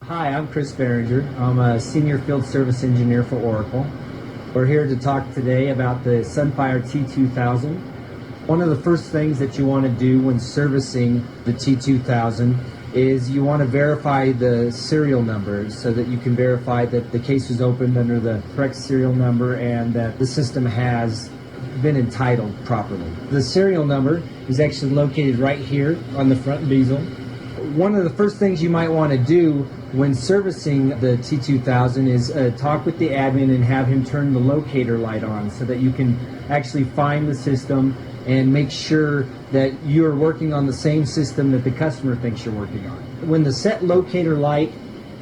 Hi, I'm Chris Behringer. I'm a Senior Field Service Engineer for Oracle. We're here to talk today about the Sunfire T2000. One of the first things that you want to do when servicing the T2000 is you want to verify the serial number so that you can verify that the case was opened under the correct serial number and that the system has been entitled properly. The serial number is actually located right here on the front bezel. One of the first things you might want to do when servicing the T2000 is talk with the admin and have him turn the locator light on so that you can actually find the system and make sure that you're working on the same system that the customer thinks you're working on. When the set locator light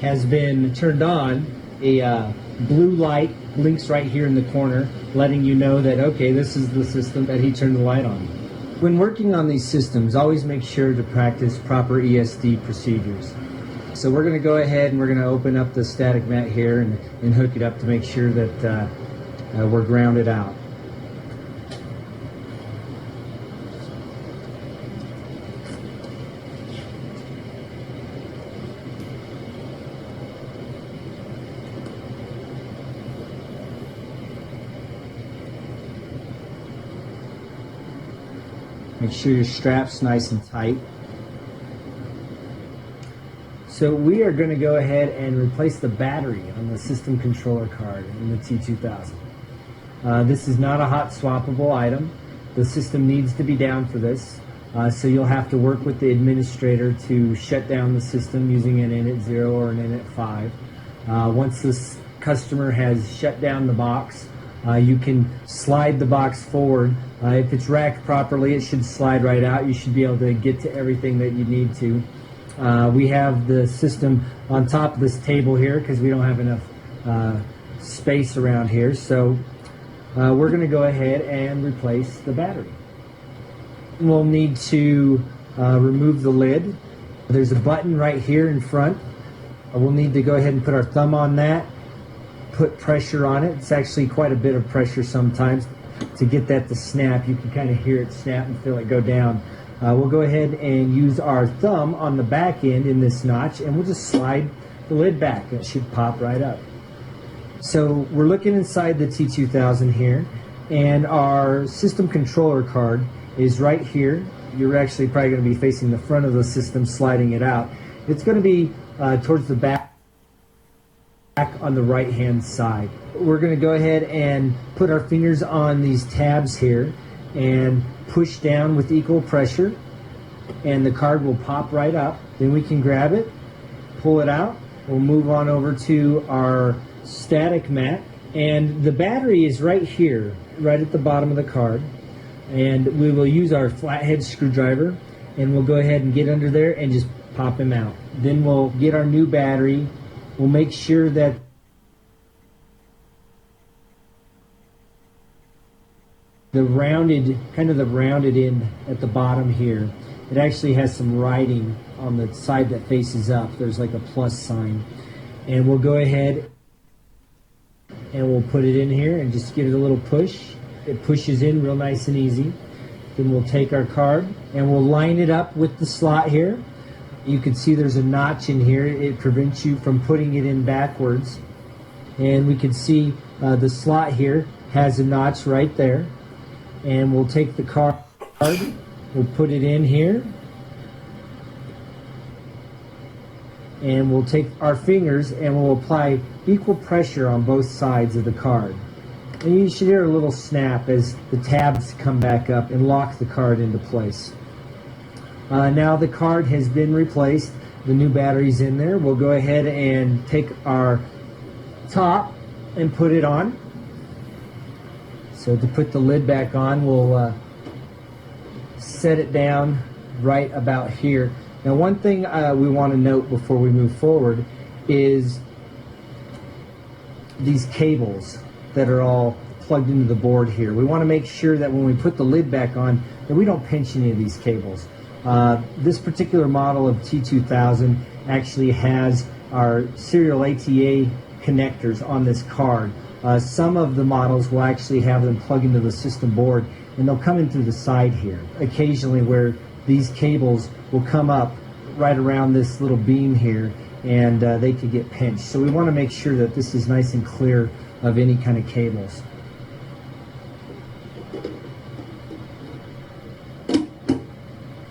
has been turned on, a blue light blinks right here in the corner, letting you know that, okay, this is the system that he turned the light on. When working on these systems, always make sure to practice proper ESD procedures. So we're going to go ahead and we're going to open up the static mat here and hook it up to make sure that we're grounded out. Make sure your strap's nice and tight. So we are going to go ahead and replace the battery on the system controller card in the T2000. This is not a hot swappable item. The system needs to be down for this. So you'll have to work with the administrator to shut down the system using an in at 0 or an in at 5. Once this customer has shut down the box, you can slide the box forward. If it's racked properly, it should slide right out. You should be able to get to everything that you need to. We have the system on top of this table here because we don't have enough space around here. So we're going to go ahead and replace the battery. We'll need to remove the lid. There's a button right here in front. We'll need to go ahead and put our thumb on that, put pressure on it. It's actually quite a bit of pressure sometimes to get that to snap. You can kind of hear it snap and feel it go down. We'll go ahead and use our thumb on the back end in this notch and we'll just slide the lid back. It should pop right up. So we're looking inside the T2000 here and our system controller card is right here. You're actually probably going to be facing the front of the system, sliding it out. It's going to be towards the back on the right hand side. We're going to go ahead and put our fingers on these tabs here and push down with equal pressure and the card will pop right up. Then we can grab it, pull it out. We'll move on over to our static mat and the battery is right here, right at the bottom of the card, and we will use our flathead screwdriver and we'll go ahead and get under there and just pop him out. Then we'll get our new battery. We'll make sure that the rounded end at the bottom here, it actually has some writing on the side that faces up. There's like a plus sign. And we'll go ahead and we'll put it in here and just give it a little push. It pushes in real nice and easy. Then we'll take our card and we'll line it up with the slot here. You can see there's a notch in here. It prevents you from putting it in backwards. And we can see the slot here has a notch right there. And we'll take the card, we'll put it in here, and we'll take our fingers and we'll apply equal pressure on both sides of the card. And you should hear a little snap as the tabs come back up and lock the card into place. Now the card has been replaced, the new battery's in there. We'll go ahead and take our top and put it on. So to put the lid back on, we'll set it down right about here. Now one thing we want to note before we move forward is these cables that are all plugged into the board here. We want to make sure that when we put the lid back on that we don't pinch any of these cables. This particular model of T2000 actually has our serial ATA connectors on this card. Some of the models will actually have them plug into the system board, and they'll come in through the side here. Occasionally where these cables will come up right around this little beam here, and they could get pinched. So we want to make sure that this is nice and clear of any kind of cables.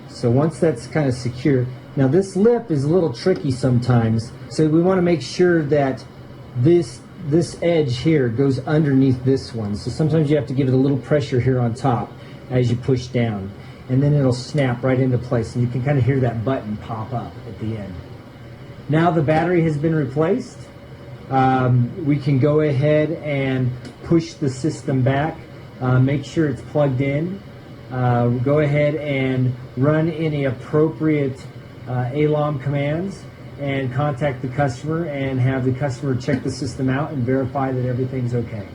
So once that's kind of secure, now this lip is a little tricky sometimes, so we want to make sure that this edge here goes underneath this one. So sometimes you have to give it a little pressure here on top as you push down, and then it'll snap right into place, and you can kind of hear that button pop up at the end. Now the battery has been replaced. We can go ahead and push the system back, make sure it's plugged in. Go ahead and run any appropriate ALOM commands and contact the customer and have the customer check the system out and verify that everything's okay.